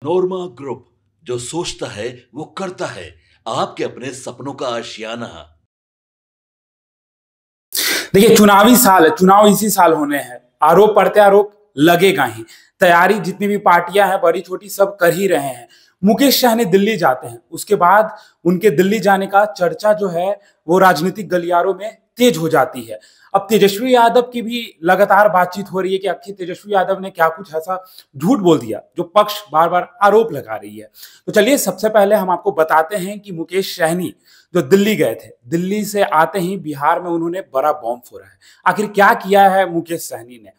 नोरमा group, जो सोचता है वो करता है। आपके अपने सपनों का आशियाना। देखिए, चुनावी साल है, चुनाव इसी साल होने हैं। आरोप प्रत्यारोप लगेगा ही। तैयारी जितनी भी पार्टियां हैं बड़ी छोटी सब कर ही रहे हैं। मुकेश सहनी दिल्ली जाते हैं, उसके बाद उनके दिल्ली जाने का चर्चा जो है वो राजनीतिक गलियारों में तेज हो जाती है। अब तेजस्वी यादव की भी लगातार बातचीत हो रही है कि आखिर तेजस्वी यादव ने क्या कुछ ऐसा झूठ बोल दिया जो पक्ष बार बार आरोप लगा रही है। तो चलिए सबसे पहले हम आपको बताते हैं कि मुकेश सहनी जो दिल्ली गए थे, दिल्ली से आते ही बिहार में उन्होंने बड़ा बॉम्ब फोड़ा है। आखिर क्या किया है मुकेश सहनी ने?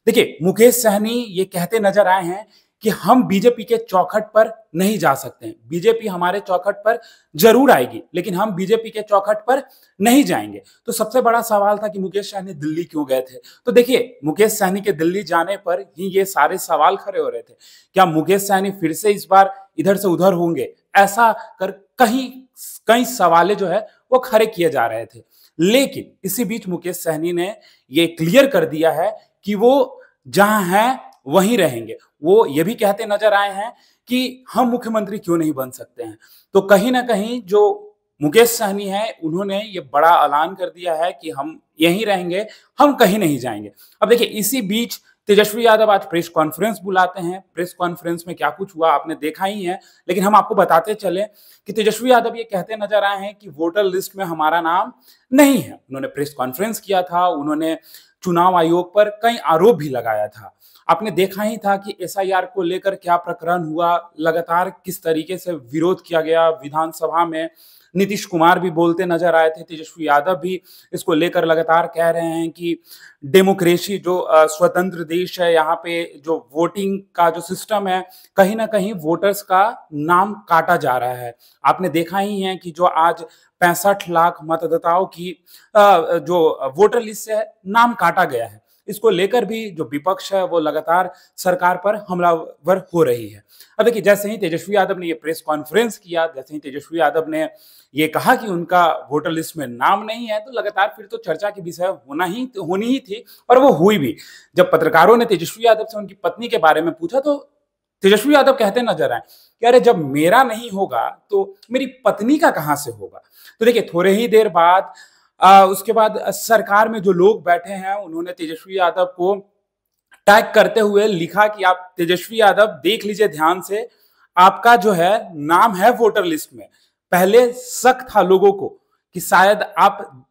देखिए, मुकेश सहनी ये कहते नजर आए हैं कि हम बीजेपी के चौखट पर नहीं जा सकते हैं। बीजेपी हमारे चौखट पर जरूर आएगी, लेकिन हम बीजेपी के चौखट पर नहीं जाएंगे। तो सबसे बड़ा सवाल था कि मुकेश सहनी दिल्ली क्यों गए थे। तो देखिए, मुकेश सहनी के दिल्ली जाने पर ही ये सारे सवाल खड़े हो रहे थे। क्या मुकेश सहनी फिर से इस बार इधर से उधर होंगे? ऐसा कर कहीं कई सवाले जो है वो खड़े किए जा रहे थे। लेकिन इसी बीच मुकेश सहनी ने ये क्लियर कर दिया है कि वो जहां हैं वहीं रहेंगे। वो ये भी कहते नजर आए हैं कि हम मुख्यमंत्री क्यों नहीं बन सकते हैं। तो कहीं ना कहीं जो मुकेश सहनी है उन्होंने ये बड़ा ऐलान कर दिया है कि हम यहीं रहेंगे, हम कहीं नहीं जाएंगे। अब देखिए, इसी बीच तेजस्वी यादव आज प्रेस कॉन्फ्रेंस बुलाते हैं। प्रेस कॉन्फ्रेंस में क्या कुछ हुआ आपने देखा ही है, लेकिन हम आपको बताते चले कि तेजस्वी यादव ये कहते नजर आए हैं कि वोटर लिस्ट में हमारा नाम नहीं है। उन्होंने प्रेस कॉन्फ्रेंस किया था, उन्होंने चुनाव आयोग पर कई आरोप भी लगाया था। आपने देखा ही था कि एसआईआर को लेकर क्या प्रकरण हुआ, लगातार किस तरीके से विरोध किया गया विधानसभा में। नीतीश कुमार भी बोलते नजर आए थे, तेजस्वी यादव भी इसको लेकर लगातार कह रहे हैं कि डेमोक्रेसी जो स्वतंत्र देश है, यहाँ पे जो वोटिंग का जो सिस्टम है कहीं ना कहीं वोटर्स का नाम काटा जा रहा है। आपने देखा ही है कि जो आज 65 लाख मतदाताओं की जो वोटर लिस्ट से नाम काटा गया है, इसको लेकर भी जो विपक्ष है वो लगातार सरकार पर हमलावर हो रही है। अब देखिए, जैसे ही तेजस्वी यादव ने ये प्रेस कॉन्फ्रेंस किया, जैसे ही तेजस्वी यादव ने ये कहा कि उनका वोटर लिस्ट में नाम नहीं है, तो लगातार फिर तो चर्चा की विषय होनी ही थी और वो हुई भी। जब पत्रकारों ने तेजस्वी यादव से उनकी पत्नी के बारे में पूछा तो तेजस्वी यादव कहते नजर आए कि अरे जब मेरा नहीं होगा तो मेरी पत्नी का कहां से होगा। तो देखिए, थोड़े ही देर बाद उसके बाद सरकार में जो लोग बैठे हैं उन्होंने तेजस्वी यादव को टैग करते हुए लिखा कि आप तेजस्वी यादव देख लीजिए ध्यान से, आपका जो है नाम है वोटर लिस्ट में। पहले शक था लोगों को कि शायद आप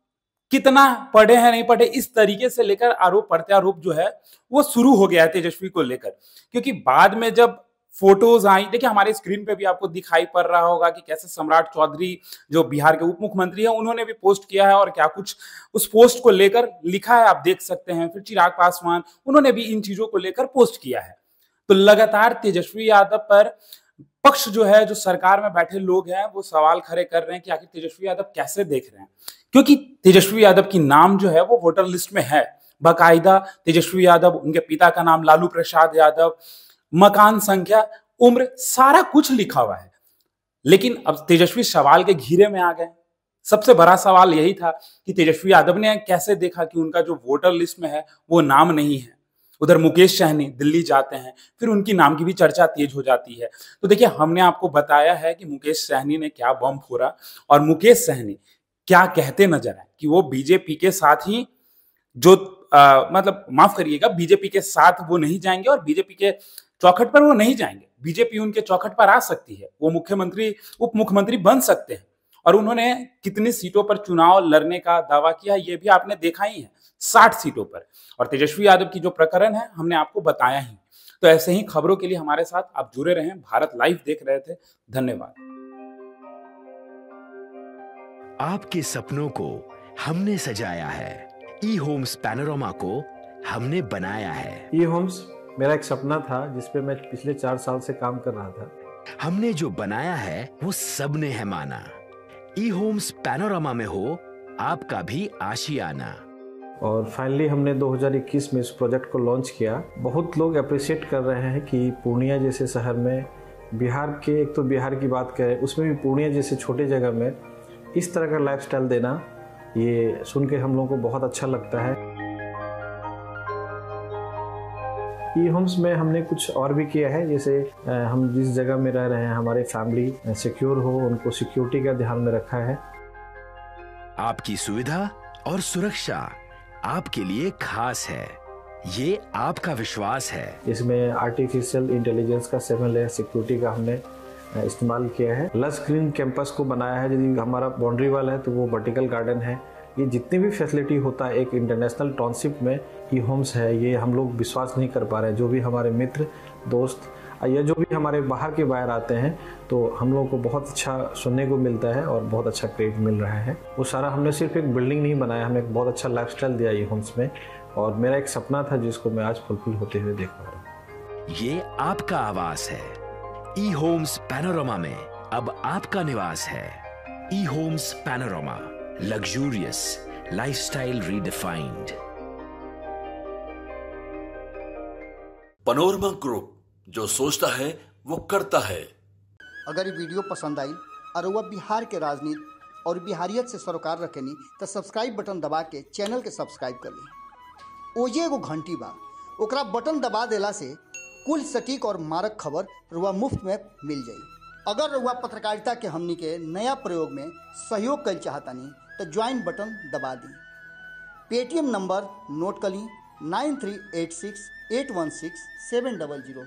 कितना पढ़े हैं नहीं पढ़े, इस तरीके से लेकर आरोप प्रत्यारोप जो है वो शुरू हो गया है तेजस्वी को लेकर। क्योंकि बाद में जब फोटोज आई, देखिए हमारे स्क्रीन पे भी आपको दिखाई पड़ रहा होगा कि कैसे सम्राट चौधरी जो बिहार के उप मुख्यमंत्री हैं उन्होंने भी पोस्ट किया है और क्या कुछ उस पोस्ट को लेकर लिखा है, आप देख सकते हैं। फिर चिराग पासवान उन्होंने भी इन चीजों को लेकर पोस्ट किया है। तो लगातार तेजस्वी यादव पर पक्ष जो है, जो सरकार में बैठे लोग हैं, वो सवाल खड़े कर रहे हैं कि आखिर तेजस्वी यादव कैसे देख रहे हैं। क्योंकि तेजस्वी यादव की नाम जो है वो वोटर लिस्ट में है बाकायदा। तेजस्वी यादव, उनके पिता का नाम लालू प्रसाद यादव, मकान संख्या, उम्र, सारा कुछ लिखा हुआ है। लेकिन अब तेजस्वी सवाल के घेरे में आ गए। सबसे बड़ा सवाल यही था कि तेजस्वी यादव ने कैसे देखा कि उनका जो वोटर लिस्ट में है वो नाम नहीं है। उधर मुकेश सहनी दिल्ली जाते हैं, फिर उनकी नाम की भी चर्चा तेज हो जाती है। तो देखिए, हमने आपको बताया है कि मुकेश सहनी ने क्या बम फोड़ा और मुकेश सहनी क्या कहते नजर आए कि वो बीजेपी के साथ ही जो मतलब माफ करिएगा, बीजेपी के साथ वो नहीं जाएंगे और बीजेपी के चौखट पर वो नहीं जाएंगे। बीजेपी उनके चौखट पर आ सकती है, वो मुख्यमंत्री उप मुख्यमंत्री बन सकते हैं। और उन्होंने कितनी सीटों पर चुनाव लड़ने का दावा किया ये भी आपने देखा ही है, 60 सीटों पर। और तेजस्वी यादव की जो प्रकरण है हमने आपको बताया ही। तो ऐसे ही खबरों के लिए हमारे साथ आप जुड़े रहें। भारत लाइव देख रहे थे, धन्यवाद। आपके सपनों को हमने सजाया है, ई होम्स पैनोरामा को हमने बनाया है। ई होम्स मेरा एक सपना था जिस पे मैं पिछले 4 साल से काम कर रहा था। हमने जो बनाया है वो सबने है माना। ई होम्स पैनोरामा में हो आपका भी आशियाना। और फाइनली हमने 2021 में इस प्रोजेक्ट को लॉन्च किया। बहुत लोग अप्रिशिएट कर रहे हैं कि पूर्णिया जैसे शहर में, बिहार के, एक तो बिहार की बात करें उसमें भी पूर्णिया जैसे छोटे जगह में इस तरह का लाइफस्टाइल देना, ये सुन के हम लोगों को बहुत अच्छा लगता है। ई होम्स में हमने कुछ और भी किया है, जैसे हम जिस जगह में रह रहे हैं हमारे फैमिली सिक्योर हो, उनको सिक्योरिटी का ध्यान में रखा है। आपकी सुविधा और सुरक्षा आपके लिए खास है, ये आपका विश्वास है। इसमें आर्टिफिशियल इंटेलिजेंस का 7 लेयर सिक्योरिटी का हमने इस्तेमाल किया है। लस ग्रीन कैंपस को बनाया है, यदि हमारा बाउंड्री वाल है तो वो वर्टिकल गार्डन है। ये जितनी भी फैसिलिटी होता है एक इंटरनेशनल टाउनशिप में ई होम्स है, ये हम लोग विश्वास नहीं कर पा रहे हैं। जो भी हमारे मित्र दोस्त या जो भी हमारे बाहर के बाहर आते हैं तो हम लोगों को बहुत अच्छा सुनने को मिलता है और बहुत अच्छा क्रेडिट मिल रहा है। वो सारा हमने सिर्फ एक बिल्डिंग नहीं बनाया, हमें एक बहुत अच्छा लाइफस्टाइल दिया ई होम्स में, और मेरा एक सपना था जिसको मैं आज फुलफिल होते हुए देख पा रहा हूँ। ये आपका आवास है। ई होम्स पैनोरामा में अब आपका निवास है। E homes Panorama, luxurious lifestyle redefined. Panorama group, जो सोचता है वो करता है। अगर ये वीडियो पसंद आई और वह बिहार के राजनीति और बिहारियत से सरोकार रखेनी तो सब्सक्राइब बटन दबा के चैनल के सब्सक्राइब कर ली। ओजे एगो घंटी बा, ओकरा बटन दबा देला से कुल सटीक और मारक खबर रुआ मुफ्त में मिल जाई। अगर रुआ पत्रकारिता के हमनी के नया प्रयोग में सहयोग कर चाहतानी तो ज्वाइन बटन दबा दी। पेटीएम नंबर नोट कर ली 9386816700।